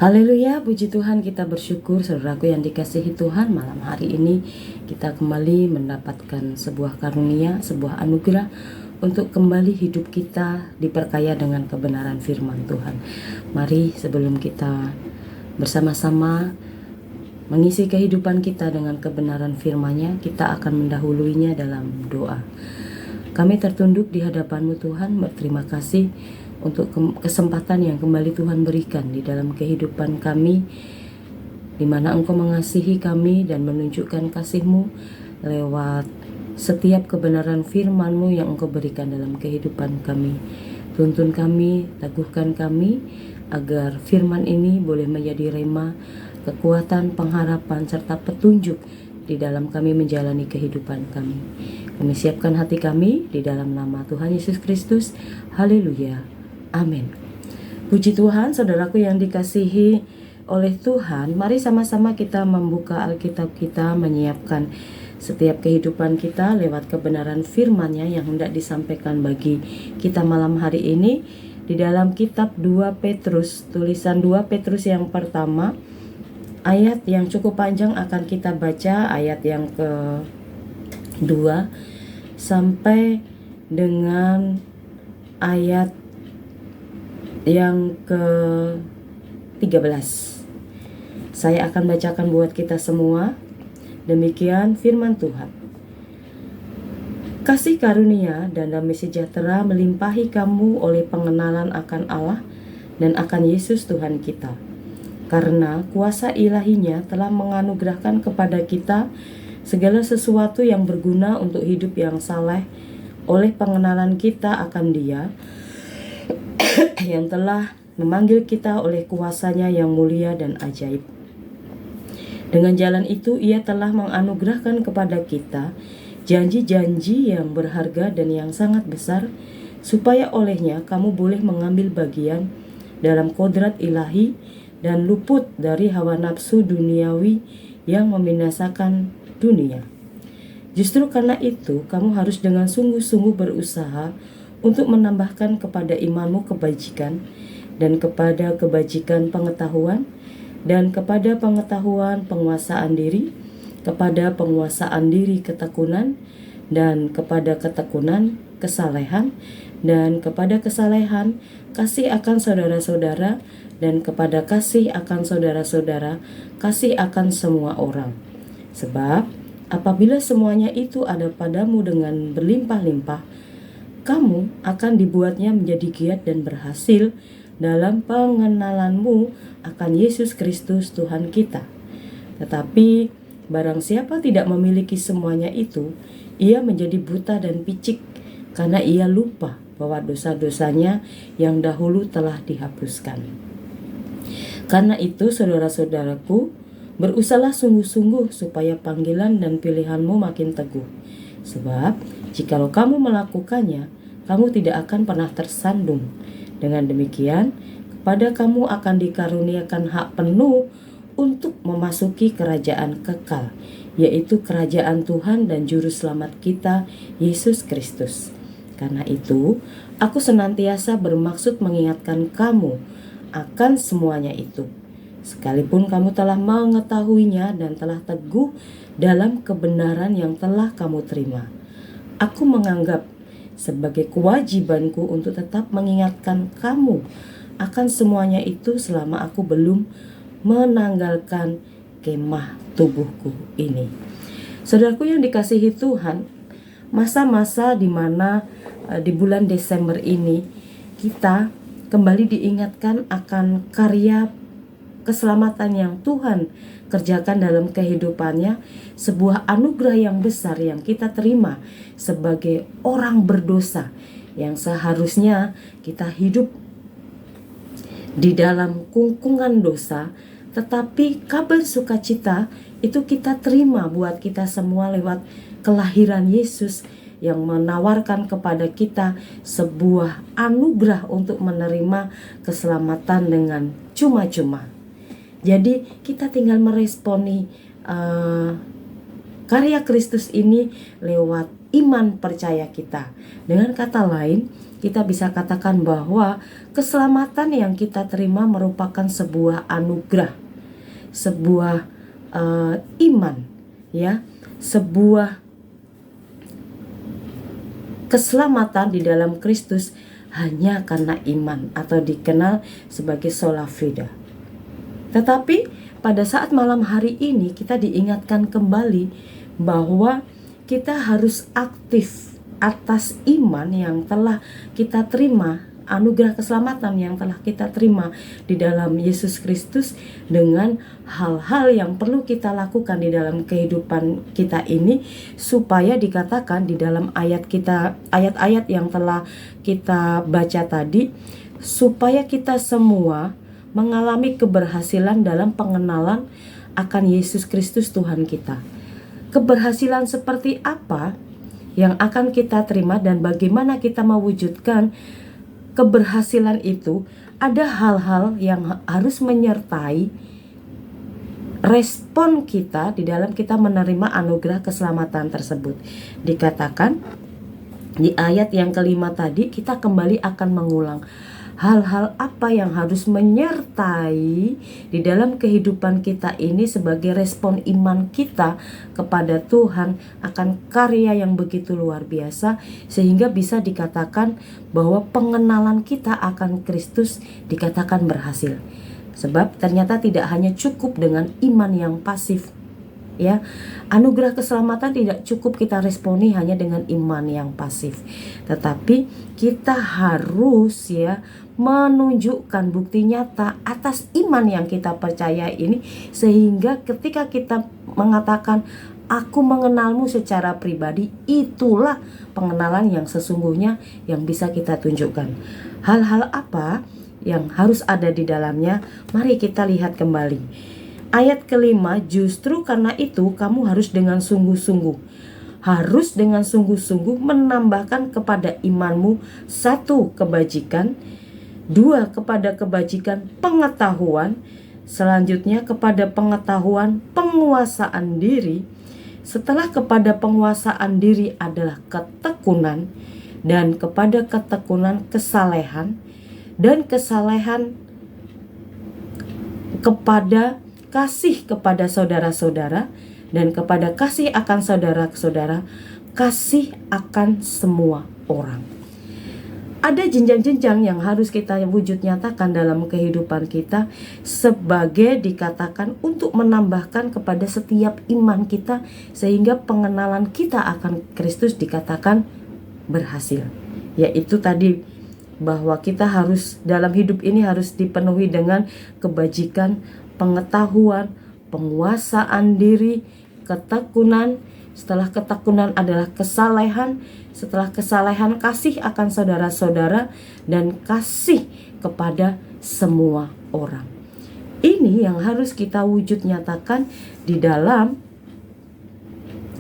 Haleluya, puji Tuhan, kita bersyukur saudaraku yang dikasihi Tuhan. Malam hari ini kita kembali mendapatkan sebuah karunia, sebuah anugerah untuk kembali hidup kita diperkaya dengan kebenaran firman Tuhan. Mari sebelum kita bersama-sama mengisi kehidupan kita dengan kebenaran firman-Nya, kita akan mendahuluinya dalam doa. Kami tertunduk di hadapan-Mu Tuhan, berterima kasih untuk kesempatan yang kembali Tuhan berikan di dalam kehidupan kami, di mana Engkau mengasihi kami dan menunjukkan kasih-Mu lewat setiap kebenaran firman-Mu yang Engkau berikan dalam kehidupan kami. Tuntun kami, teguhkan kami, agar firman ini boleh menjadi rema, kekuatan, pengharapan, serta petunjuk di dalam kami menjalani kehidupan kami. Kami siapkan hati kami di dalam nama Tuhan Yesus Kristus. Haleluya. Amin. Puji Tuhan, saudaraku yang dikasihi oleh Tuhan, mari sama-sama kita membuka Alkitab kita, menyiapkan setiap kehidupan kita lewat kebenaran firman-Nya yang hendak disampaikan bagi kita malam hari ini di dalam kitab 2 Petrus, tulisan 2 Petrus yang pertama, ayat yang cukup panjang akan kita baca, ayat yang ke-2 sampai dengan ayat yang ke-13. Saya akan bacakan buat kita semua. Demikian firman Tuhan. Kasih karunia dan damai sejahtera melimpahi kamu oleh pengenalan akan Allah dan akan Yesus Tuhan kita. Karena kuasa ilahi-Nya telah menganugerahkan kepada kita segala sesuatu yang berguna untuk hidup yang saleh oleh pengenalan kita akan Dia yang telah memanggil kita oleh kuasa-Nya yang mulia dan ajaib. Dengan jalan itu Ia telah menganugerahkan kepada kita janji-janji yang berharga dan yang sangat besar, supaya olehnya kamu boleh mengambil bagian dalam kodrat ilahi dan luput dari hawa nafsu duniawi yang membinasakan dunia. Justru karena itu kamu harus dengan sungguh-sungguh berusaha untuk menambahkan kepada imanmu kebajikan, dan kepada kebajikan pengetahuan, dan kepada pengetahuan penguasaan diri, kepada penguasaan diri ketekunan, dan kepada ketekunan kesalehan, dan kepada kesalehan kasih akan saudara-saudara, dan kepada kasih akan saudara-saudara kasih akan semua orang. Sebab apabila semuanya itu ada padamu dengan berlimpah-limpah, kamu akan dibuatnya menjadi giat dan berhasil dalam pengenalanmu akan Yesus Kristus Tuhan kita. Tetapi barang siapa tidak memiliki semuanya itu, ia menjadi buta dan picik, karena ia lupa bahwa dosa-dosanya yang dahulu telah dihapuskan. Karena itu, saudara-saudaraku, berusahalah sungguh-sungguh supaya panggilan dan pilihanmu makin teguh. Sebab jikalau kamu melakukannya, kamu tidak akan pernah tersandung. Dengan demikian, kepada kamu akan dikaruniakan hak penuh untuk memasuki kerajaan kekal, yaitu kerajaan Tuhan dan Juru Selamat kita, Yesus Kristus. Karena itu, aku senantiasa bermaksud mengingatkan kamu akan semuanya itu, sekalipun kamu telah mengetahuinya dan telah teguh dalam kebenaran yang telah kamu terima. Aku menganggap sebagai kewajibanku untuk tetap mengingatkan kamu akan semuanya itu selama aku belum menanggalkan kemah tubuhku ini. Saudaraku yang dikasihi Tuhan, masa-masa di mana di bulan Desember ini kita kembali diingatkan akan karya keselamatan yang Tuhan kerjakan dalam kehidupannya, sebuah anugerah yang besar yang kita terima sebagai orang berdosa yang seharusnya kita hidup di dalam kungkungan dosa, tetapi kabar sukacita itu kita terima buat kita semua lewat kelahiran Yesus yang menawarkan kepada kita sebuah anugerah untuk menerima keselamatan dengan cuma-cuma. Jadi kita tinggal meresponi karya Kristus ini lewat iman percaya kita. Dengan kata lain, kita bisa katakan bahwa keselamatan yang kita terima merupakan sebuah anugerah, sebuah iman, ya, sebuah keselamatan di dalam Kristus hanya karena iman, atau dikenal sebagai sola fide. Tetapi pada saat malam hari ini kita diingatkan kembali bahwa kita harus aktif atas iman yang telah kita terima, anugerah keselamatan yang telah kita terima di dalam Yesus Kristus, dengan hal-hal yang perlu kita lakukan di dalam kehidupan kita ini, supaya dikatakan di dalam ayat-ayat yang telah kita baca tadi, supaya kita semua mengalami keberhasilan dalam pengenalan akan Yesus Kristus Tuhan kita. Keberhasilan seperti apa yang akan kita terima dan bagaimana kita mewujudkan keberhasilan itu? Ada hal-hal yang harus menyertai respon kita di dalam kita menerima anugerah keselamatan tersebut. Dikatakan di ayat yang kelima tadi, kita kembali akan mengulang hal-hal apa yang harus menyertai di dalam kehidupan kita ini sebagai respon iman kita kepada Tuhan akan karya yang begitu luar biasa, sehingga bisa dikatakan bahwa pengenalan kita akan Kristus dikatakan berhasil. Sebab ternyata tidak hanya cukup dengan iman yang pasif, ya. Anugerah keselamatan tidak cukup kita responi hanya dengan iman yang pasif, tetapi kita harus, ya, menunjukkan bukti nyata atas iman yang kita percaya ini, sehingga ketika kita mengatakan aku mengenalmu secara pribadi, itulah pengenalan yang sesungguhnya yang bisa kita tunjukkan. Hal-hal apa yang harus ada di dalamnya? Mari kita lihat kembali. Ayat kelima, justru karena itu kamu harus dengan sungguh-sungguh menambahkan kepada imanmu satu, kebajikan; dua, kepada kebajikan pengetahuan; selanjutnya kepada pengetahuan penguasaan diri; setelah kepada penguasaan diri adalah ketekunan; dan kepada ketekunan kesalehan; dan kesalehan kepada kasih kepada saudara-saudara; dan kepada kasih akan saudara-saudara, kasih akan semua orang. Ada jenjang-jenjang yang harus kita wujud nyatakan dalam kehidupan kita, sebagai dikatakan untuk menambahkan kepada setiap iman kita, sehingga pengenalan kita akan Kristus dikatakan berhasil. Yaitu tadi, bahwa kita harus dalam hidup ini harus dipenuhi dengan kebajikan, pengetahuan, penguasaan diri, ketekunan. Setelah ketekunan adalah kesalehan. Setelah kesalehan, kasih akan saudara-saudara, dan kasih kepada semua orang. Ini yang harus kita wujud nyatakan di dalam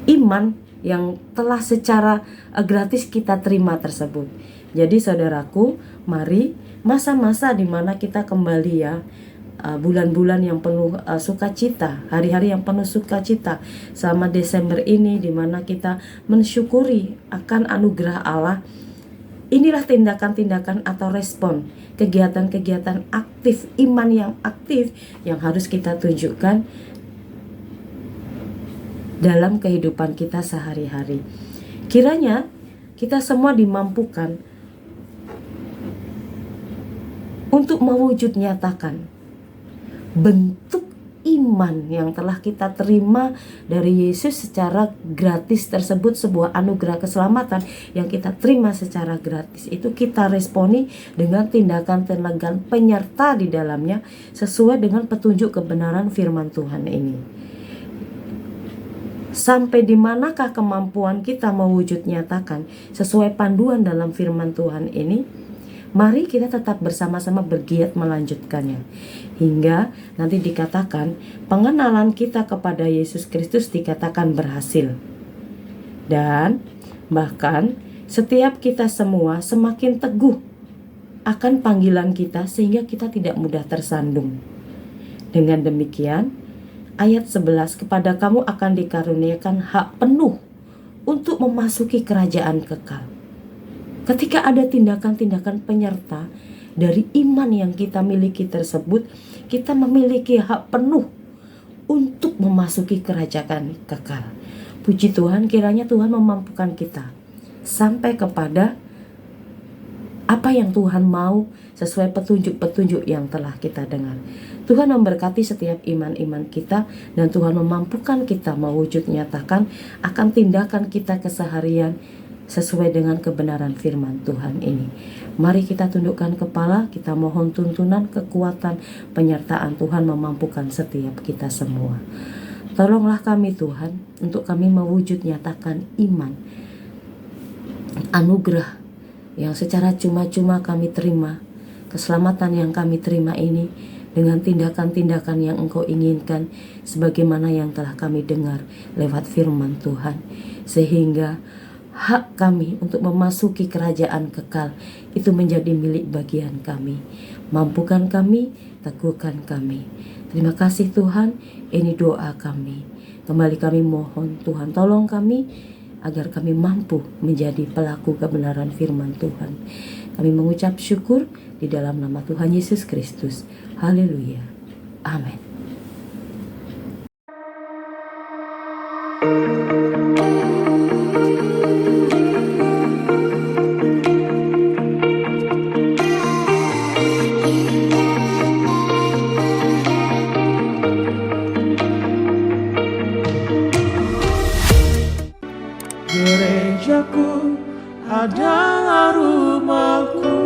iman yang telah secara gratis kita terima tersebut. Jadi saudaraku, mari masa-masa di mana kita kembali, ya, bulan-bulan yang penuh sukacita, hari-hari yang penuh sukacita selama Desember ini, di mana kita mensyukuri akan anugerah Allah. Inilah tindakan-tindakan atau respon, kegiatan-kegiatan aktif, iman yang aktif yang harus kita tunjukkan dalam kehidupan kita sehari-hari. Kiranya kita semua dimampukan untuk mewujud nyatakan bentuk iman yang telah kita terima dari Yesus secara gratis tersebut, sebuah anugerah keselamatan yang kita terima secara gratis. Itu kita responi dengan tindakan-tindakan penyerta di dalamnya, sesuai dengan petunjuk kebenaran firman Tuhan ini. Sampai di manakah kemampuan kita mewujud nyatakan sesuai panduan dalam firman Tuhan ini? Mari kita tetap bersama-sama bergiat melanjutkannya, hingga nanti dikatakan pengenalan kita kepada Yesus Kristus dikatakan berhasil. Dan bahkan setiap kita semua semakin teguh akan panggilan kita, sehingga kita tidak mudah tersandung. Dengan demikian, ayat 11, kepada kamu akan dikaruniakan hak penuh untuk memasuki kerajaan kekal. Ketika ada tindakan-tindakan penyerta dari iman yang kita miliki tersebut, kita memiliki hak penuh untuk memasuki kerajaan kekal. Puji Tuhan, kiranya Tuhan memampukan kita sampai kepada apa yang Tuhan mau sesuai petunjuk-petunjuk yang telah kita dengar. Tuhan memberkati setiap iman-iman kita, dan Tuhan memampukan kita mewujud nyatakan akan tindakan kita keseharian sesuai dengan kebenaran firman Tuhan ini. Mari kita tundukkan kepala, kita mohon tuntunan, kekuatan, penyertaan Tuhan memampukan setiap kita semua. Tolonglah kami Tuhan, untuk kami mewujud nyatakan iman, anugerah yang secara cuma-cuma kami terima, keselamatan yang kami terima ini dengan tindakan-tindakan yang Engkau inginkan sebagaimana yang telah kami dengar lewat firman Tuhan, sehingga hak kami untuk memasuki kerajaan kekal itu menjadi milik bagian kami. Mampukan kami, teguhkan kami. Terima kasih Tuhan, ini doa kami. Kembali kami mohon Tuhan, tolong kami agar kami mampu menjadi pelaku kebenaran firman Tuhan. Kami mengucap syukur di dalam nama Tuhan Yesus Kristus. Haleluya. Amin. Gerejaku adalah rumahku,